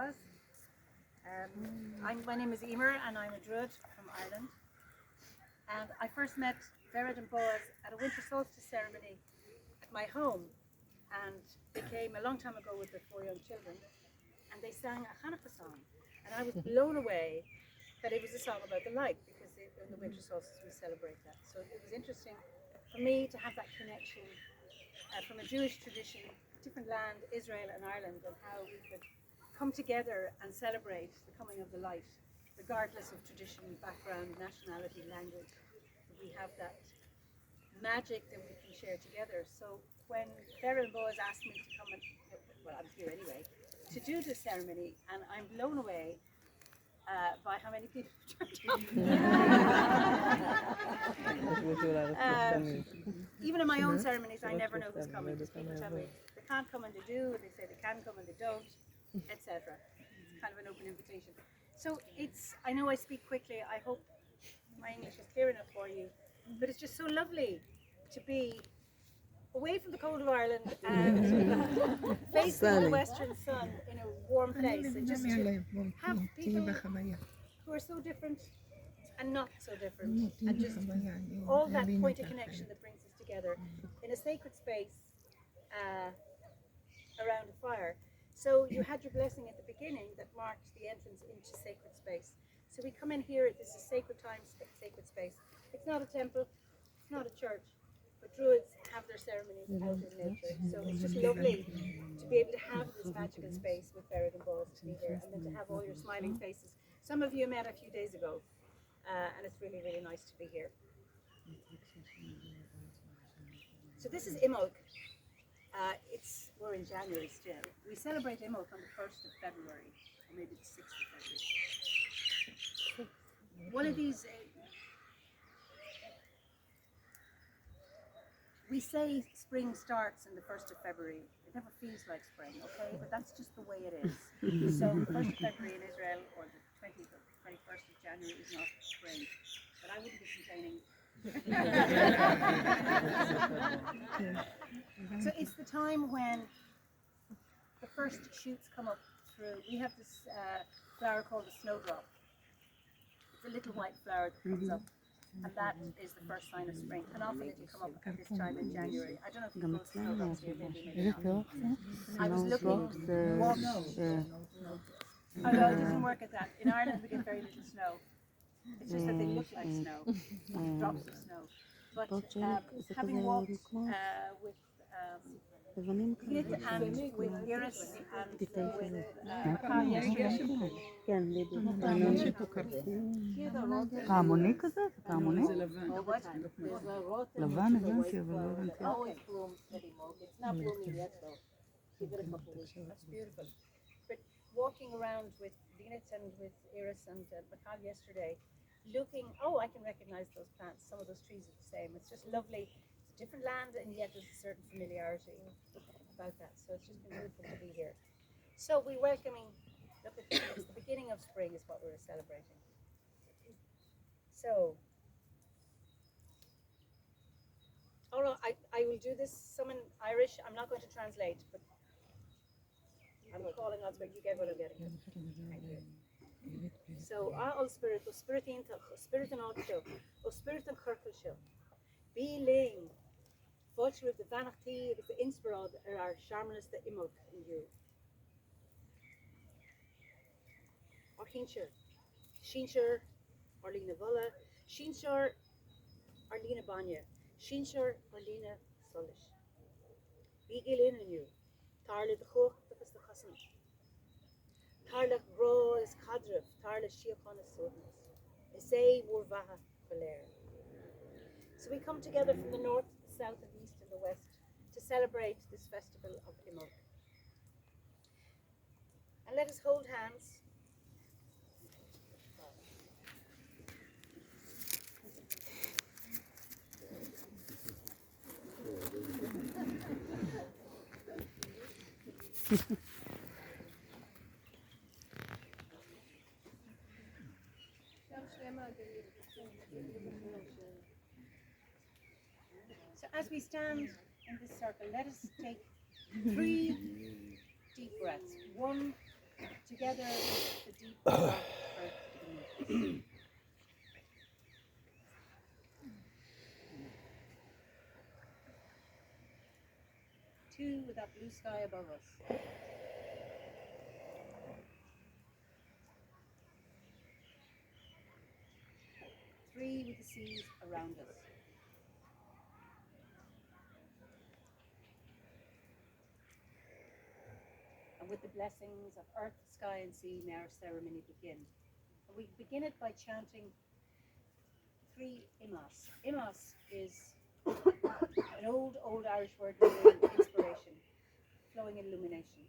Boaz. My name is Emer and I'm a Druid from Ireland. And I first met Vared and Boaz at a winter solstice ceremony at my home. And they came a long time ago with their 4 young children. And they sang a Hanukkah song. And I was blown away that it was a song about the light, because in the winter solstice we celebrate that. So it was interesting for me to have that connection from a Jewish tradition, different land, Israel and Ireland, and how we could come together and celebrate the coming of the light, regardless of tradition, background, nationality, language. We have that magic that we can share together. So when Vared and Boaz asked me to come and, well, I was here anyway, to do this ceremony, and I'm blown away by how many people turned up. Even in my own ceremonies, I never know who's coming. People tell me they can't come and they do, they say they can come and they don't, etc. It's kind of an open invitation. So I know I speak quickly, I hope my English is clear enough for you, but it's just so lovely to be away from the cold of Ireland and facing the western sun in a warm place, and just to have people who are so different and not so different, and just all that point of connection that brings us together in a sacred space around a fire. So you had your blessing at the beginning that marked the entrance into sacred space. So we come in here, this is sacred time, sacred space. It's not a temple, it's not a church, but Druids have their ceremonies out in nature. So it's just lovely to be able to have this magical space with Vared and Boaz to be here, and then to have all your smiling faces. Some of you met a few days ago, and it's really, really nice to be here. So this is Imbolc. We're in January still. We celebrate Imbolc on the 1st of February, or maybe the 6th of February. One of these, we say spring starts on the 1st of February. It never feels like spring, okay? But that's just the way it is. So the 1st of February in Israel, or the 20th or 21st of January is not spring. But I wouldn't be complaining. So it's the time when the first shoots come up through. We have this flower called the snowdrop. It's a little white flower that comes up, and that is the first sign of spring. And often it'll come up at this time in January. I don't know if you grow snowdrops here, maybe not. I was looking. Although it doesn't work at that. In Ireland we get very little snow. It's just that they look like snow, drops of snow. But having walked with Git and with Iris and with Michal yesterday. פעמוני כזה? פעמוני? What? לבן הבנתי, אבל לא הבנתי. Always blooms anymore. It's not blooming yet though. Give it a couple of weeks. That's beautiful. But walking around with Venus and with Iris and Michal yesterday, looking, I can recognize those plants. Some of those trees are the same. It's just lovely. It's a different land, and yet there's a certain familiarity about that. So it's just been beautiful to be here. So we're welcoming, look at this, it's the beginning of spring is what we're celebrating. So, I will do this, some in Irish. I'm not going to translate, but I'm calling on spirit. You get what I'm getting. Thank you. So, all spirit, o spirit in audio, o spirit in kirkelshow. Be lame. Vulture of the vanity, of the inspirad, our shamanist, the Imbolc in you. Or Hinsher. Shinsher, Arlena Vulla. Shinsher, Arlena Banya. Shinsher, Arlena Solish. Be gilin in you. Tarle the Hoch, because the Hassan. Tarle Gro is Kadrif, Tarle Shiakon is Sodness. Isay Wurvaha Valer. So we come together from the north, the south, and east, and the west to celebrate this festival of Imbolc. And let us hold hands. So as we stand in this circle, let us take 3 deep breaths. 1 together with the deep dark earth beneath us. Two with that blue sky above us. Three with the seas around us. And with the blessings of earth, sky and sea, may our ceremony begin. And we begin it by chanting 3 imas. Imas is an old Irish word meaning inspiration, flowing illumination.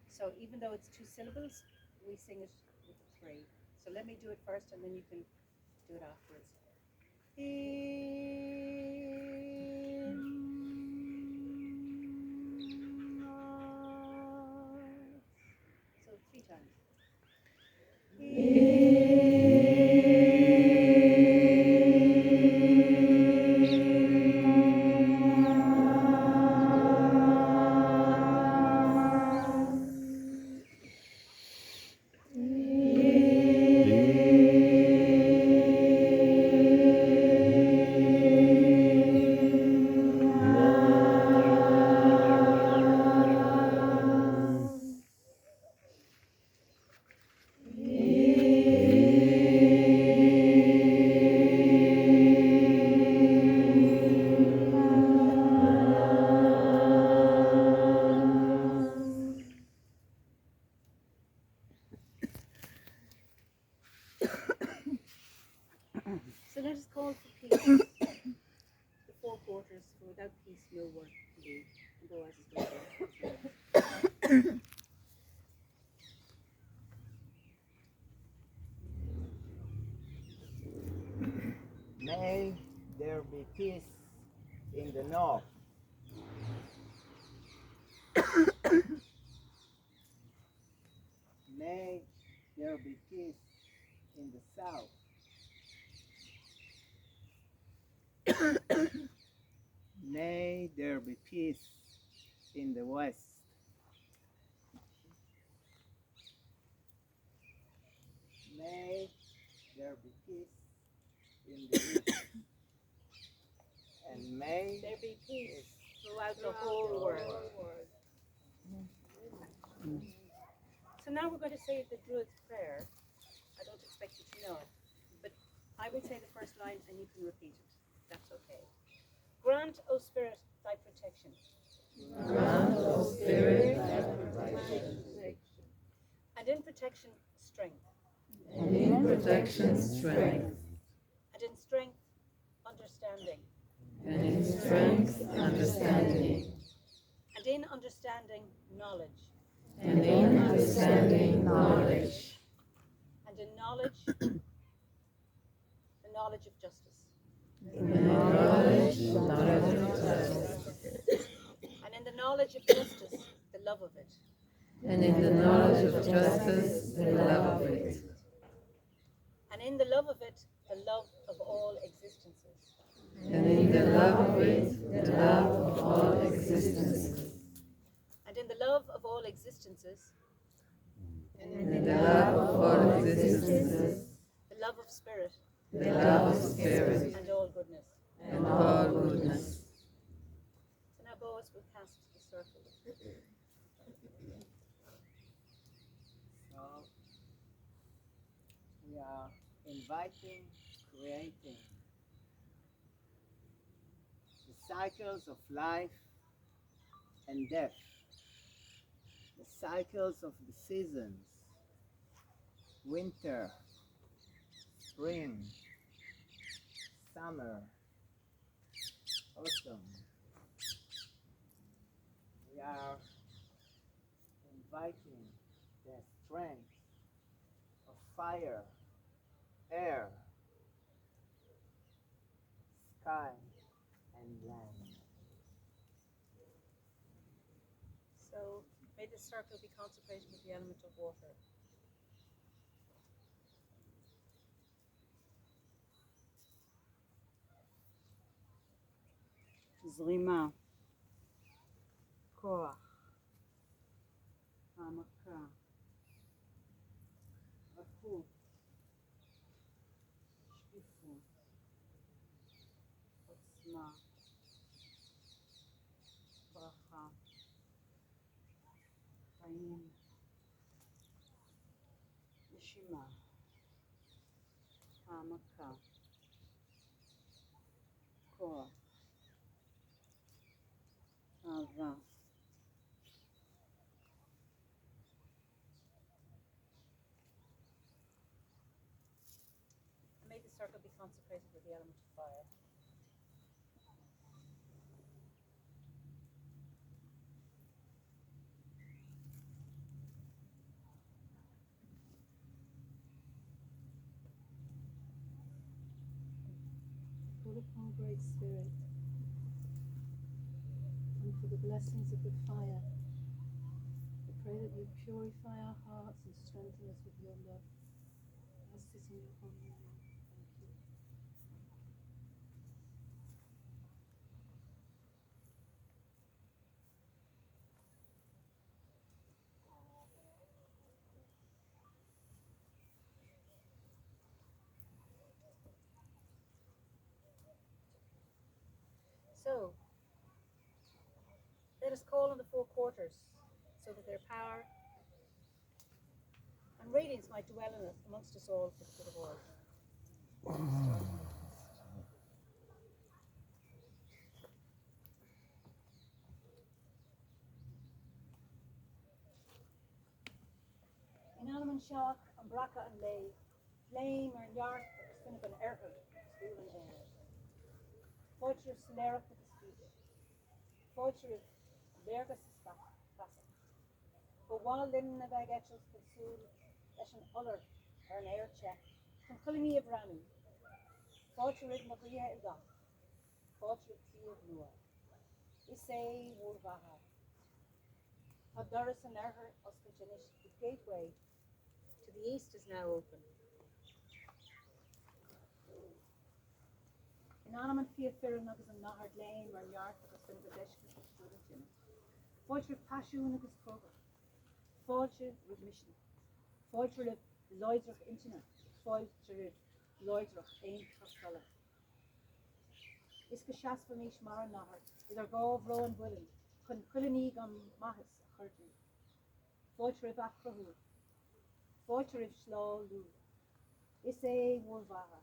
So even though it's 2 syllables, we sing it with 3. So let me do it first and then you can do it afterwards. So 3 times. So let us call for peace. The 4 quarters, for without peace no work to do. And Boaz is going to May there be peace in the north. May there be peace in the south. May there be peace in the west. May there be peace in the east. And may there be peace throughout the whole world. So now we're going to say the Druid's prayer. I don't expect you to know it, but I will say the first line and you can repeat it. That's okay. Grant, O Spirit, thy protection. Grant, O Spirit, thy protection. And in protection, strength. And in protection, strength. And in strength, understanding. And in strength, understanding. And in understanding, knowledge. And in understanding, knowledge. And in knowledge, the knowledge of justice. And in knowledge of justice. And in the knowledge of justice, the love of it. And in the knowledge of justice, the love of it. And in the love of it, the love of all existences. And in the love of it, the love of all existences. And in the love of all existences, And in the love of all existences, the love of spirit, the love of spirit, and all goodness. and all goodness. So now Boaz will cast the circle. So we are inviting, creating the cycles of life and death, the cycles of the seasons, winter, spring, summer, autumn. We are inviting the strength of fire, air, sky, and land. So may this circle be consecrated with the element of water. זרימה, כוח, העמקה, Kahu, Shkifu, Otzma, Bracha, Chaim, Neshima, Hamaka, Koach, Ava. May the circle be consecrated with the element of fire. Call upon Great Spirit, and for the blessings of the fire, I pray that you purify our hearts and strengthen us with your love. I ask this in your holy name. Thank you. So, let us call on the four quarters, so that their power and radiance might dwell in us amongst us all for the good of all. In Anam and Shock, and Braca and Lay, Flame or Yark, or Spinach and Erhard, Stool and Air. Fortune of Solerach with the speech. Fortune of Vergas Fassel. But while Lynn of Agetchels could soon, leis an Uller or an air check, from Culini of Ranu. Fortune of Maria Ilga. Fortune of Tea of Noah. Isay Wurvaha. Abdoris and Erher Oscajanish, the gateway to the east is now open. In Anam and Fia Firanagas and Nahard Lane, or Yark, or Spinabadeshka, or Student. Fortune of Pashoon of Kroger. Fortune of Mission. Fortune of Lloydruch Intina. Fortune of Lloydruch Ain Trustella. Iska Shasfamish Mara Nahard, is our Gov Rowan Willand, Kun Kulinig on Mahis, Hurdu. Fortune of Akrahu. Fortune of Slaw Lu. Isay Wurvaha.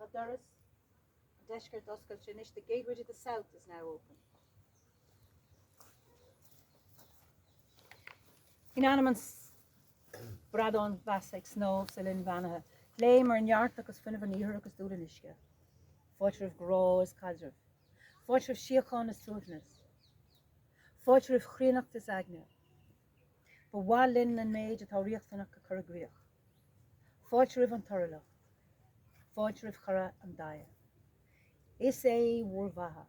Abdoris. Deshker Doskal Chinish, the gateway to the south is now open. In Animans Bradon Vasek Snow, Selin Vanaha, Lamer and Yartakus Finnevan Iracus Dudanishka. Fortune of Grow is Kadrif. Fortune of Shiakon is Trutness. Fortune of Chrinach is Agnia. But Walin and Mage at Auriachtanach Kuragriach. Fortune of Antorilla. Fortune of Kara and Daya. Isay Wurvaha,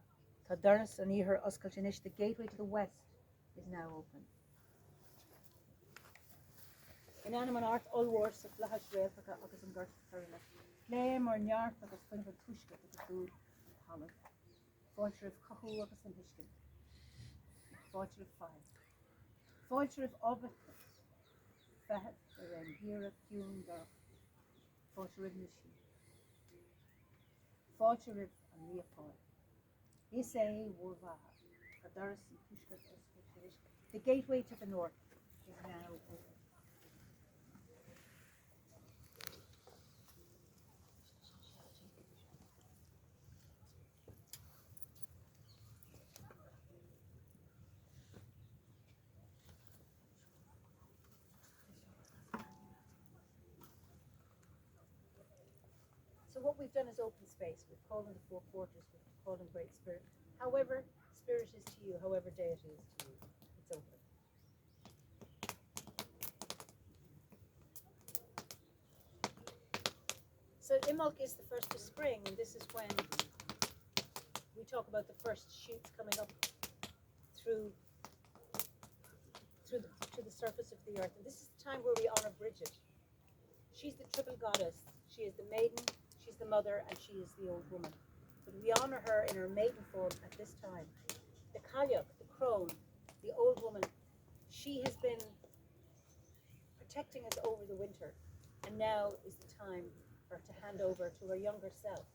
Tadaris and Ihar Oskalchinish, the gateway to the west is now open. In Animan Art, Ulwars of Lahash Railfaka, Agus and Gert Karina, Flame or Nyart, Agus Finnevan Tushka, the food and Holland. Fortune of Kahu, Agus and Hishkin. Fortune of Five. Fortune of Obit, Fahet, and Hira, Kuhn, Dark. Fortune of Nishi. Fortune of Leopold. Isay Wurvaha, Kadaris and Pushkat Escachirish. The gateway to the north is now open. So what we've done is open space. We've called in the four quarters, we've called in Great Spirit. However Spirit is to you, however Deity is to you, it's open. So Imbolc is the first of spring, and this is when we talk about the first shoots coming up through to the surface of the earth. And this is the time where we honor Bridget. She's the triple goddess. She is the maiden, she's the mother, and she is the old woman. But we honor her in her maiden form at this time. The Kalyuk, the crone, the old woman, she has been protecting us over the winter. And now is the time for her to hand over to her younger self.